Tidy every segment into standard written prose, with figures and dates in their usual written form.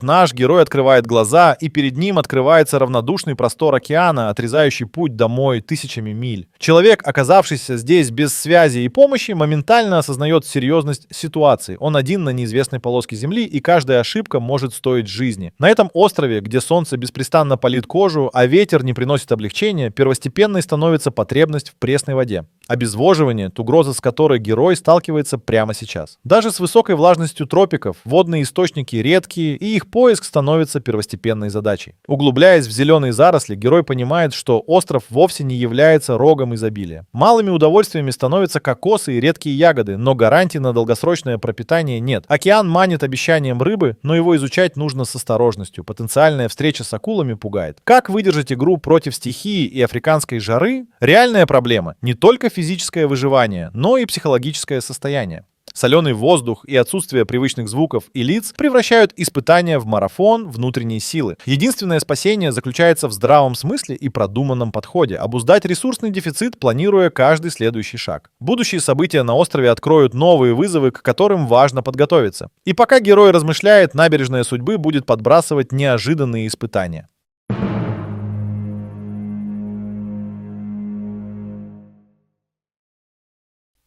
Наш герой открывает глаза, и перед ним открывается равнодушный простор океана, отрезающий путь домой тысячами миль. Человек, оказавшийся здесь без связи и помощи, моментально осознает серьезность ситуации. Он один на неизвестной полоске земли, и каждая ошибка может стоить жизни. На этом острове, где солнце беспрестанно палит кожу, а ветер не приносит облегчения, первостепенной становится потребность в пресной воде. Обезвоживание – угроза, с которой герой сталкивается прямо сейчас. Даже с высокой влажностью тропиков водные источники редкие, и их поиск становится первостепенной задачей. Углубляясь в зеленые заросли, герой понимает, что остров вовсе не является рогом изобилия. Малыми удовольствиями становятся кокосы и редкие ягоды, но гарантий на долгосрочное пропитание нет. Океан манит обещанием рыбы, но его изучать нужно с осторожностью. Потенциальная встреча с акулами пугает. Как выдержать игру против стихии и африканской жары – реальная проблема. Не только физическое выживание, но и психологическое состояние. Соленый воздух и отсутствие привычных звуков и лиц превращают испытания в марафон внутренней силы. Единственное спасение заключается в здравом смысле и продуманном подходе. Обуздать ресурсный дефицит, планируя каждый следующий шаг. Будущие события на острове откроют новые вызовы, к которым важно подготовиться. И пока герой размышляет, набережная судьбы будет подбрасывать неожиданные испытания.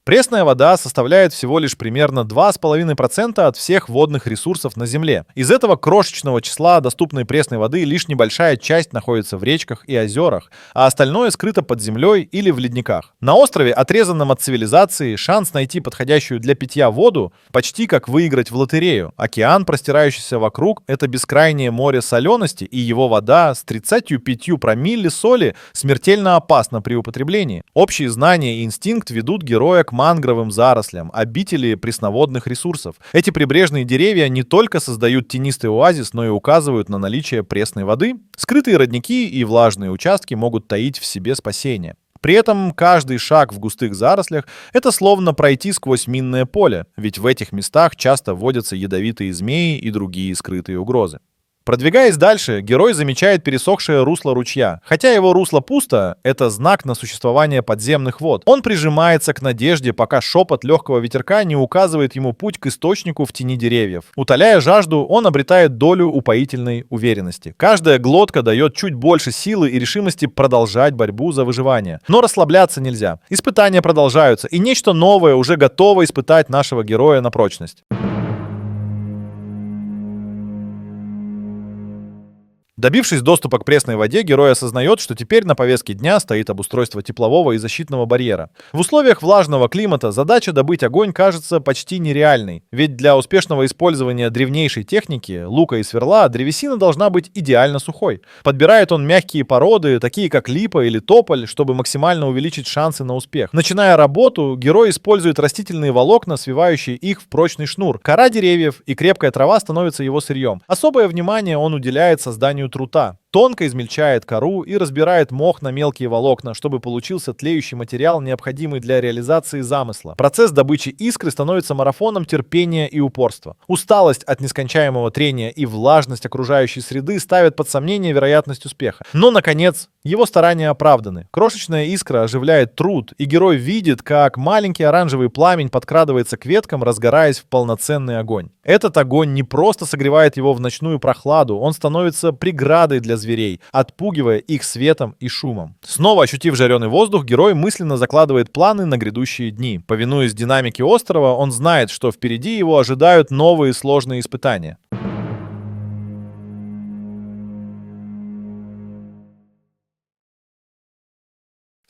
Пресная вода составляет всего лишь примерно 2,5% от всех водных ресурсов на Земле. Из этого крошечного числа доступной пресной воды лишь небольшая часть находится в речках и озерах, а остальное скрыто под землей или в ледниках. На острове, отрезанном от цивилизации, шанс найти подходящую для питья воду почти как выиграть в лотерею. Океан, простирающийся вокруг, это бескрайнее море солености, и его вода с 35 промилле соли смертельно опасна при употреблении. Общие знания и инстинкт ведут героя к мангровым зарослям, обители пресноводных ресурсов. Эти прибрежные деревья не только создают тенистый оазис, но и указывают на наличие пресной воды. Скрытые родники и влажные участки могут таить в себе спасение. При этом каждый шаг в густых зарослях – это словно пройти сквозь минное поле, ведь в этих местах часто водятся ядовитые змеи и другие скрытые угрозы. Продвигаясь дальше, герой замечает пересохшее русло ручья. Хотя его русло пусто, это знак на существование подземных вод. Он прижимается к надежде, пока шепот легкого ветерка не указывает ему путь к источнику в тени деревьев. Утоляя жажду, он обретает долю упоительной уверенности. Каждая глотка дает чуть больше силы и решимости продолжать борьбу за выживание. Но расслабляться нельзя. Испытания продолжаются, и нечто новое уже готово испытать нашего героя на прочность. Добившись доступа к пресной воде, герой осознает, что теперь на повестке дня стоит обустройство теплового и защитного барьера. В условиях влажного климата задача добыть огонь кажется почти нереальной, ведь для успешного использования древнейшей техники, лука и сверла, древесина должна быть идеально сухой. Подбирает он мягкие породы, такие как липа или тополь, чтобы максимально увеличить шансы на успех. Начиная работу, герой использует растительные волокна, свивающие их в прочный шнур. Кора деревьев и крепкая трава становятся его сырьем. Особое внимание он уделяет созданию трута. Тонко измельчает кору и разбирает мох на мелкие волокна, чтобы получился тлеющий материал, необходимый для реализации замысла. Процесс добычи искры становится марафоном терпения и упорства. Усталость от нескончаемого трения и влажность окружающей среды ставят под сомнение вероятность успеха. Но, наконец, его старания оправданы. Крошечная искра оживляет труд, и герой видит, как маленький оранжевый пламень подкрадывается к веткам, разгораясь в полноценный огонь. Этот огонь не просто согревает его в ночную прохладу, он становится преградой для зверей, отпугивая их светом и шумом. Снова ощутив жареный воздух, герой мысленно закладывает планы на грядущие дни. Повинуясь динамике острова, он знает, что впереди его ожидают новые сложные испытания.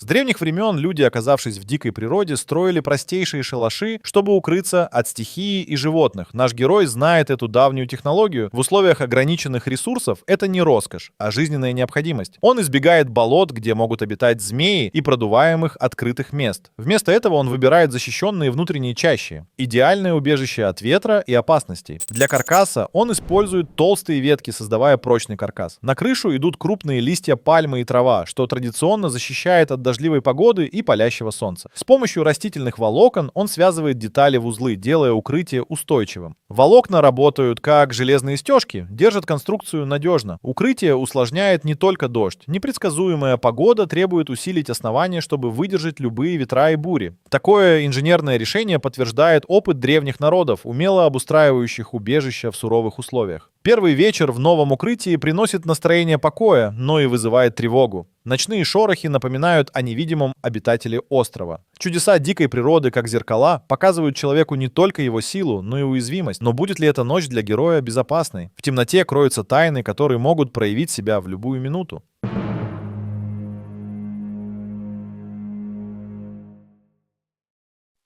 С древних времен люди, оказавшись в дикой природе, строили простейшие шалаши, чтобы укрыться от стихии и животных. Наш герой знает эту давнюю технологию. В условиях ограниченных ресурсов это не роскошь, а жизненная необходимость. Он избегает болот, где могут обитать змеи, и продуваемых открытых мест. Вместо этого он выбирает защищенные внутренние чащи. Идеальное убежище от ветра и опасностей. Для каркаса он использует толстые ветки, создавая прочный каркас. На крышу идут крупные листья пальмы и трава, что традиционно защищает от дождя дождливой погоды и палящего солнца. С помощью растительных волокон он связывает детали в узлы, делая укрытие устойчивым. Волокна работают как железные стежки, держат конструкцию надежно. Укрытие усложняет не только дождь. Непредсказуемая погода требует усилить основание, чтобы выдержать любые ветра и бури. Такое инженерное решение подтверждает опыт древних народов, умело обустраивающих убежища в суровых условиях. Первый вечер в новом укрытии приносит настроение покоя, но и вызывает тревогу. Ночные шорохи напоминают о невидимом обитателе острова. Чудеса дикой природы, как зеркала, показывают человеку не только его силу, но и уязвимость. Но будет ли эта ночь для героя безопасной? В темноте кроются тайны, которые могут проявить себя в любую минуту.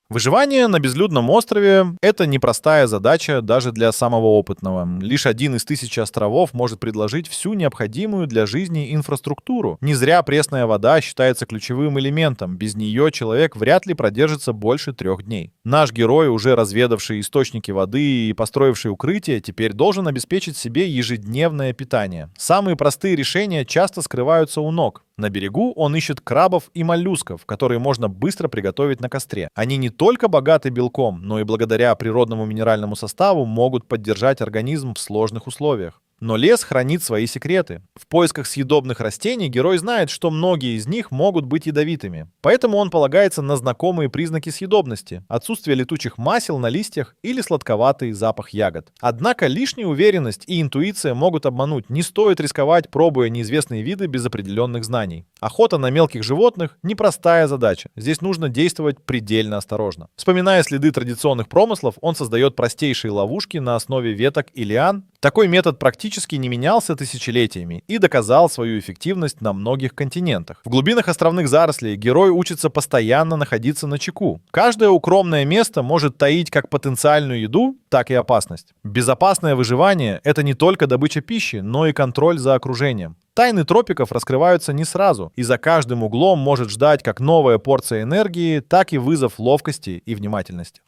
Выживание на безлюдном острове — это непростая задача даже для самого опытного. Лишь один из 1000 островов может предложить всю необходимую для жизни инфраструктуру. Не зря пресная вода считается ключевым элементом. Без нее человек вряд ли продержится больше 3 дней. Наш герой, уже разведавший источники воды и построивший укрытие, теперь должен обеспечить себе ежедневное питание. Самые простые решения часто скрываются у ног. На берегу он ищет крабов и моллюсков, которые можно быстро приготовить на костре. Они не только богаты белком, но и благодаря природному минеральному составу могут поддержать организм в сложных условиях. Но лес хранит свои секреты. В поисках съедобных растений герой знает, что многие из них могут быть ядовитыми. Поэтому он полагается на знакомые признаки съедобности: отсутствие летучих масел на листьях или сладковатый запах ягод. Однако лишняя уверенность и интуиция могут обмануть. Не стоит рисковать, пробуя неизвестные виды без определенных знаний. Охота на мелких животных — непростая задача. Здесь нужно действовать предельно осторожно. Вспоминая следы традиционных промыслов, он создает простейшие ловушки на основе веток и лиан. Такой метод практически не менялся тысячелетиями и доказал свою эффективность на многих континентах. В глубинах островных зарослей герой учится постоянно находиться начеку. Каждое укромное место может таить как потенциальную еду, так и опасность. Безопасное выживание — это не только добыча пищи, но и контроль за окружением. Тайны тропиков раскрываются не сразу, и за каждым углом может ждать как новая порция энергии, так и вызов ловкости и внимательности.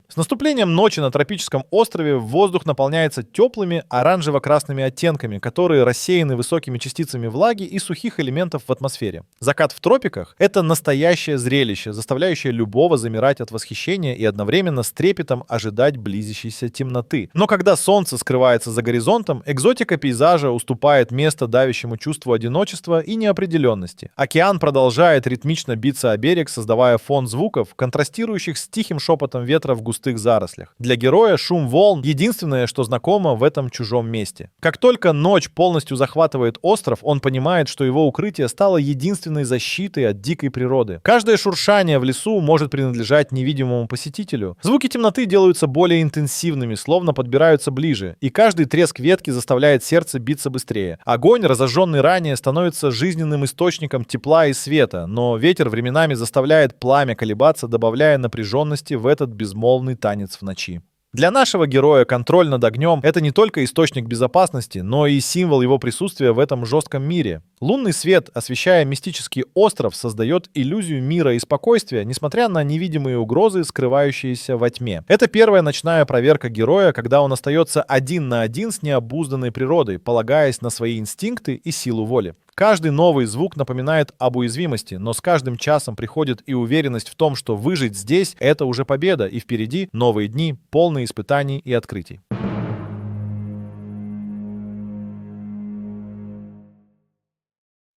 С наступлением ночи на тропическом острове воздух наполняется теплыми оранжево-красными оттенками, которые рассеяны высокими частицами влаги и сухих элементов в атмосфере. Закат в тропиках — это настоящее зрелище, заставляющее любого замирать от восхищения и одновременно с трепетом ожидать близящейся темноты. Но когда солнце скрывается за горизонтом, экзотика пейзажа уступает место давящему чувству одиночества и неопределенности. Океан продолжает ритмично биться о берег, создавая фон звуков, контрастирующих с тихим шепотом ветра в густых зарослях. Для героя шум волн — единственное, что знакомо в этом чужом месте. Как только ночь полностью захватывает остров, он понимает, что его укрытие стало единственной защитой от дикой природы. Каждое шуршание в лесу может принадлежать невидимому посетителю. Звуки темноты делаются более интенсивными, словно подбираются ближе, и каждый треск ветки заставляет сердце биться быстрее. Огонь, разожженный ранее, становится жизненным источником тепла и света, но ветер временами заставляет пламя колебаться, добавляя напряженности в этот безмолвный танец в ночи. Для нашего героя контроль над огнем — это не только источник безопасности, но и символ его присутствия в этом жестком мире. Лунный свет, освещая мистический остров, создает иллюзию мира и спокойствия, несмотря на невидимые угрозы, скрывающиеся во тьме. Это первая ночная проверка героя, когда он остается один на один с необузданной природой, полагаясь на свои инстинкты и силу воли. Каждый новый звук напоминает об уязвимости, но с каждым часом приходит и уверенность в том, что выжить здесь — это уже победа, и впереди новые дни, полные испытаний и открытий.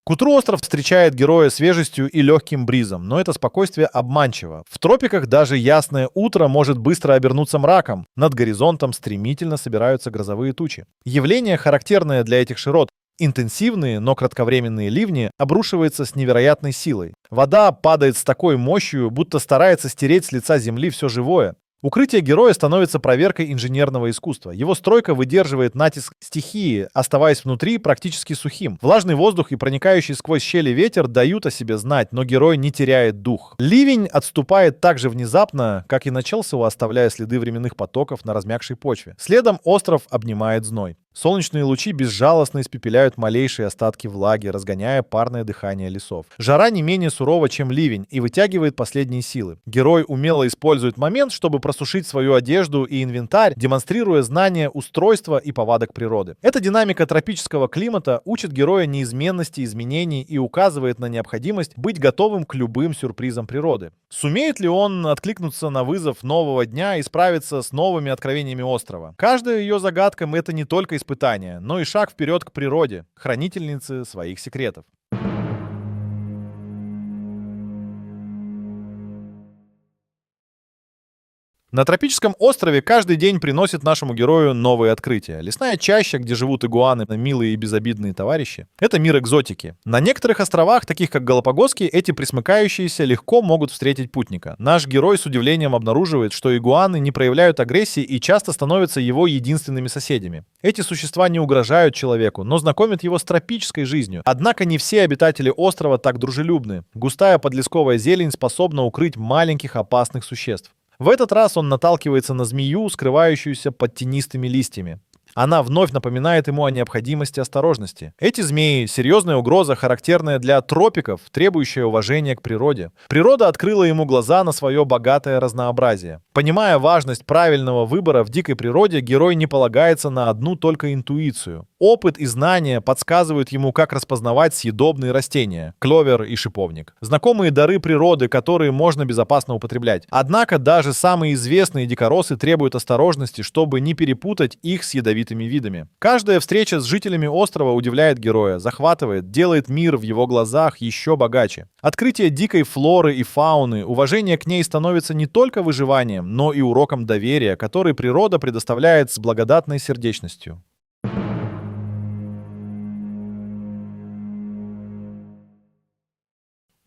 К утру остров встречает героя свежестью и легким бризом, но это спокойствие обманчиво. В тропиках даже ясное утро может быстро обернуться мраком. Над горизонтом стремительно собираются грозовые тучи. Явление, характерное для этих широт. Интенсивные, но кратковременные ливни обрушиваются с невероятной силой. Вода падает с такой мощью, будто старается стереть с лица земли все живое. Укрытие героя становится проверкой инженерного искусства. Его стройка выдерживает натиск стихии, оставаясь внутри практически сухим. Влажный воздух и проникающий сквозь щели ветер дают о себе знать, но герой не теряет дух. Ливень отступает так же внезапно, как и начался, оставляя следы временных потоков на размягшей почве. Следом остров обнимает зной. Солнечные лучи безжалостно испепеляют малейшие остатки влаги, разгоняя парное дыхание лесов. Жара не менее сурова, чем ливень, и вытягивает последние силы. Герой умело использует момент, чтобы просушить свою одежду и инвентарь, демонстрируя знание устройства и повадок природы. Эта динамика тропического климата учит героя неизменности изменений и указывает на необходимость быть готовым к любым сюрпризам природы. Сумеет ли он откликнуться на вызов нового дня и справиться с новыми откровениями острова? Каждая ее загадка — это не только испытание, но и шаг вперед к природе, хранительнице своих секретов. На тропическом острове каждый день приносит нашему герою новые открытия. Лесная чаща, где живут игуаны, милые и безобидные товарищи. Это мир экзотики. На некоторых островах, таких как Галапагосские, эти пресмыкающиеся легко могут встретить путника. Наш герой с удивлением обнаруживает, что игуаны не проявляют агрессии и часто становятся его единственными соседями. Эти существа не угрожают человеку, но знакомят его с тропической жизнью. Однако не все обитатели острова так дружелюбны. Густая подлесковая зелень способна укрыть маленьких опасных существ. В этот раз он наталкивается на змею, скрывающуюся под тенистыми листьями. Она вновь напоминает ему о необходимости осторожности. Эти змеи — серьезная угроза, характерная для тропиков, требующая уважения к природе. Природа открыла ему глаза на свое богатое разнообразие. Понимая важность правильного выбора в дикой природе, герой не полагается на одну только интуицию. Опыт и знания подсказывают ему, как распознавать съедобные растения — клевер и шиповник. Знакомые дары природы, которые можно безопасно употреблять. Однако даже самые известные дикоросы требуют осторожности, чтобы не перепутать их с ядовитыми видами. Каждая встреча с жителями острова удивляет героя, захватывает, делает мир в его глазах еще богаче. Открытие дикой флоры и фауны, уважение к ней становится не только выживанием, но и уроком доверия, который природа предоставляет с благодатной сердечностью.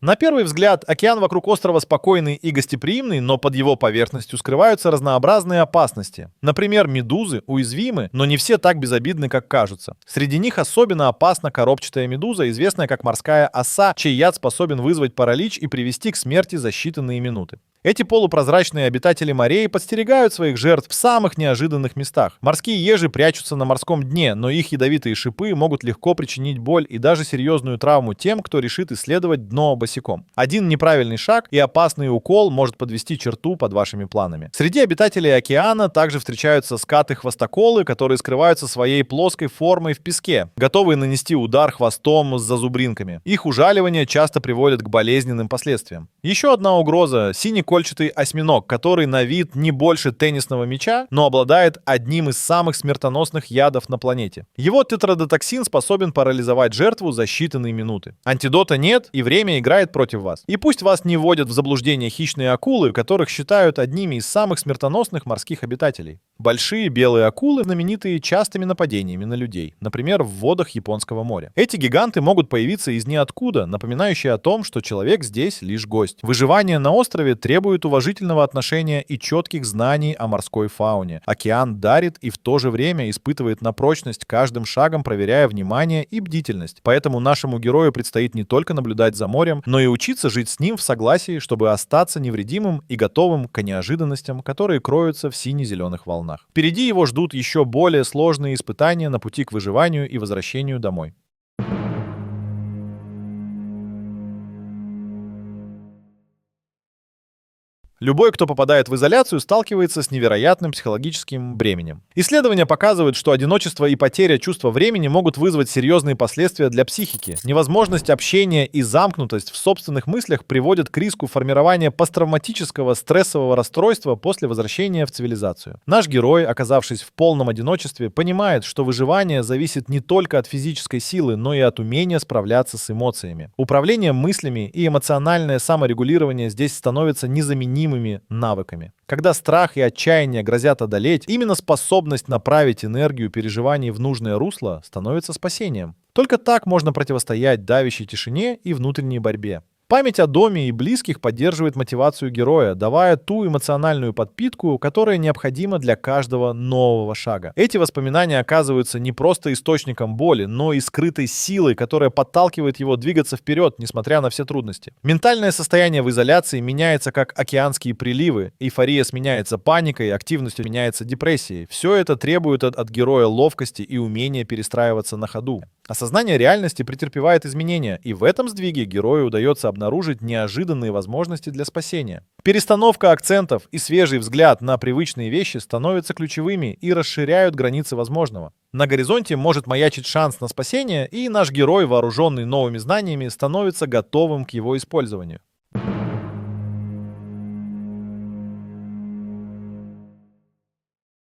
На первый взгляд, океан вокруг острова спокойный и гостеприимный, но под его поверхностью скрываются разнообразные опасности. Например, медузы уязвимы, но не все так безобидны, как кажутся. Среди них особенно опасна коробчатая медуза, известная как морская оса, чей яд способен вызвать паралич и привести к смерти за считанные минуты. Эти полупрозрачные обитатели морей подстерегают своих жертв в самых неожиданных местах. Морские ежи прячутся на морском дне, но их ядовитые шипы могут легко причинить боль и даже серьезную травму тем, кто решит исследовать дно босиком. Один неправильный шаг и опасный укол может подвести черту под вашими планами. Среди обитателей океана также встречаются скаты-хвостоколы, которые скрываются своей плоской формой в песке, готовые нанести удар хвостом с зазубринками. Их ужаливание часто приводит к болезненным последствиям. Еще одна угроза — синий кольчатый осьминог, который на вид не больше теннисного мяча, но обладает одним из самых смертоносных ядов на планете. Его тетрадотоксин способен парализовать жертву за считанные минуты. Антидота нет, и время играет против вас. И пусть вас не вводят в заблуждение хищные акулы, которых считают одними из самых смертоносных морских обитателей. Большие белые акулы знаменитые частыми нападениями на людей, например, в водах Японского моря. Эти гиганты могут появиться из ниоткуда, напоминающие о том, что человек здесь лишь гость. Выживание на острове требует уважительного отношения и четких знаний о морской фауне. Океан дарит и в то же время испытывает на прочность, каждым шагом проверяя внимание и бдительность. Поэтому нашему герою предстоит не только наблюдать за морем, но и учиться жить с ним в согласии, чтобы остаться невредимым и готовым к неожиданностям, которые кроются в сине-зеленых волнах. Впереди его ждут еще более сложные испытания на пути к выживанию и возвращению домой. Любой, кто попадает в изоляцию, сталкивается с невероятным психологическим бременем. Исследования показывают, что одиночество и потеря чувства времени могут вызвать серьезные последствия для психики. Невозможность общения и замкнутость в собственных мыслях приводят к риску формирования посттравматического стрессового расстройства после возвращения в цивилизацию. Наш герой, оказавшись в полном одиночестве, понимает, что выживание зависит не только от физической силы, но и от умения справляться с эмоциями. Управление мыслями и эмоциональное саморегулирование здесь становятся незаменимыми навыками. Когда страх и отчаяние грозят одолеть, именно способность направить энергию переживаний в нужное русло становится спасением. Только так можно противостоять давящей тишине и внутренней борьбе. Память о доме и близких поддерживает мотивацию героя, давая ту эмоциональную подпитку, которая необходима для каждого нового шага. Эти воспоминания оказываются не просто источником боли, но и скрытой силой, которая подталкивает его двигаться вперед, несмотря на все трудности. Ментальное состояние в изоляции меняется как океанские приливы, эйфория сменяется паникой, активность меняется депрессией. Все это требует от героя ловкости и умения перестраиваться на ходу. Осознание реальности претерпевает изменения, и в этом сдвиге герою удается обнаружить неожиданные возможности для спасения. Перестановка акцентов и свежий взгляд на привычные вещи становятся ключевыми и расширяют границы возможного. На горизонте может маячить шанс на спасение, и наш герой, вооруженный новыми знаниями, становится готовым к его использованию.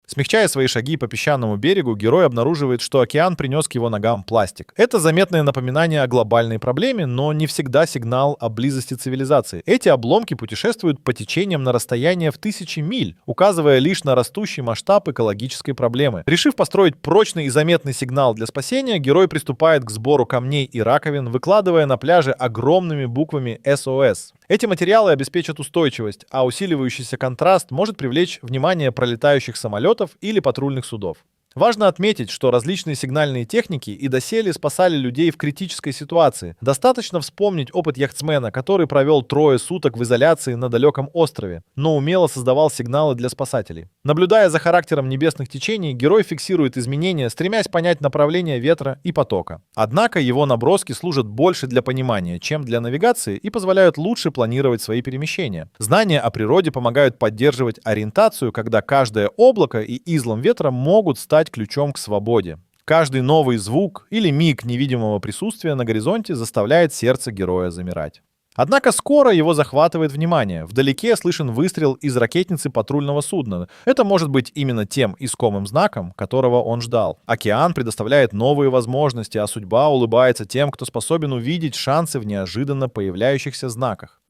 Смягчая свои шаги по песчаному берегу, герой обнаруживает, что океан принес к его ногам пластик. Это заметное напоминание о глобальной проблеме, но не всегда сигнал о близости цивилизации. Эти обломки путешествуют по течениям на расстояние в тысячи миль, указывая лишь на растущий масштаб экологической проблемы. Решив построить прочный и заметный сигнал для спасения, герой приступает к сбору камней и раковин, выкладывая на пляже огромными буквами SOS. Эти материалы обеспечат устойчивость, а усиливающийся контраст может привлечь внимание пролетающих самолетов или патрульных судов. Важно отметить, что различные сигнальные техники и доселе спасали людей в критической ситуации. Достаточно вспомнить опыт яхтсмена, который провел 3 суток в изоляции на далеком острове, но умело создавал сигналы для спасателей. Наблюдая за характером небесных течений, герой фиксирует изменения, стремясь понять направление ветра и потока. Однако его наброски служат больше для понимания, чем для навигации, и позволяют лучше планировать свои перемещения. Знания о природе помогают поддерживать ориентацию, когда каждое облако и излом ветра могут стать ключом к свободе. Каждый новый звук или миг невидимого присутствия на горизонте заставляет сердце героя замирать. Однако скоро его захватывает внимание. Вдалеке слышен выстрел из ракетницы патрульного судна. Это может быть именно тем искомым знаком, которого он ждал. Океан предоставляет новые возможности, а судьба улыбается тем, кто способен увидеть шансы в неожиданно появляющихся знаках.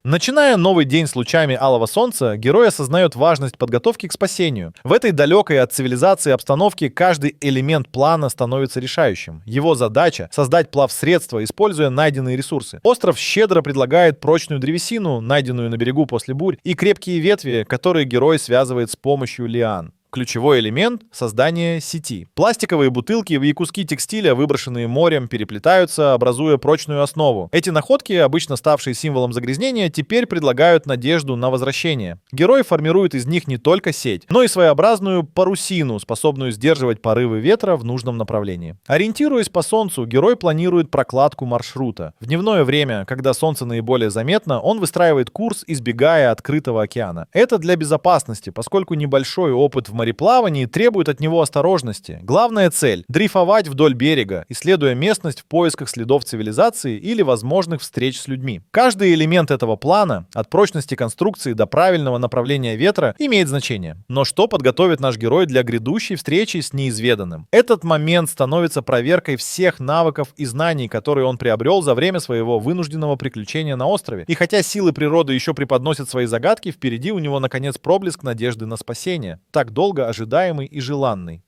Начиная новый день с лучами алого солнца, герой осознает важность подготовки к спасению. В этой далекой от цивилизации обстановке каждый элемент плана становится решающим. Его задача — создать плавсредство, используя найденные ресурсы. Остров щедро предлагает прочную древесину, найденную на берегу после бурь, и крепкие ветви, которые герой связывает с помощью лиан. Ключевой элемент — создание сети. Пластиковые бутылки и куски текстиля, выброшенные морем, переплетаются, образуя прочную основу. Эти находки, обычно ставшие символом загрязнения, теперь предлагают надежду на возвращение. Герой формирует из них не только сеть, но и своеобразную парусину, способную сдерживать порывы ветра в нужном направлении. Ориентируясь по солнцу, герой планирует прокладку маршрута. В дневное время, когда солнце наиболее заметно, он выстраивает курс, избегая открытого океана. Это для безопасности, поскольку небольшой опыт в мореплавании требует от него осторожности. Главная цель — дрейфовать вдоль берега, исследуя местность в поисках следов цивилизации или возможных встреч с людьми. Каждый элемент этого плана, от прочности конструкции до правильного направления ветра, имеет значение. Но что подготовит наш герой для грядущей встречи с неизведанным? Этот момент становится проверкой всех навыков и знаний, которые он приобрел за время своего вынужденного приключения на острове. И хотя силы природы еще преподносят свои загадки, впереди у него наконец проблеск надежды на спасение. Так долго ожидаемый и желанный.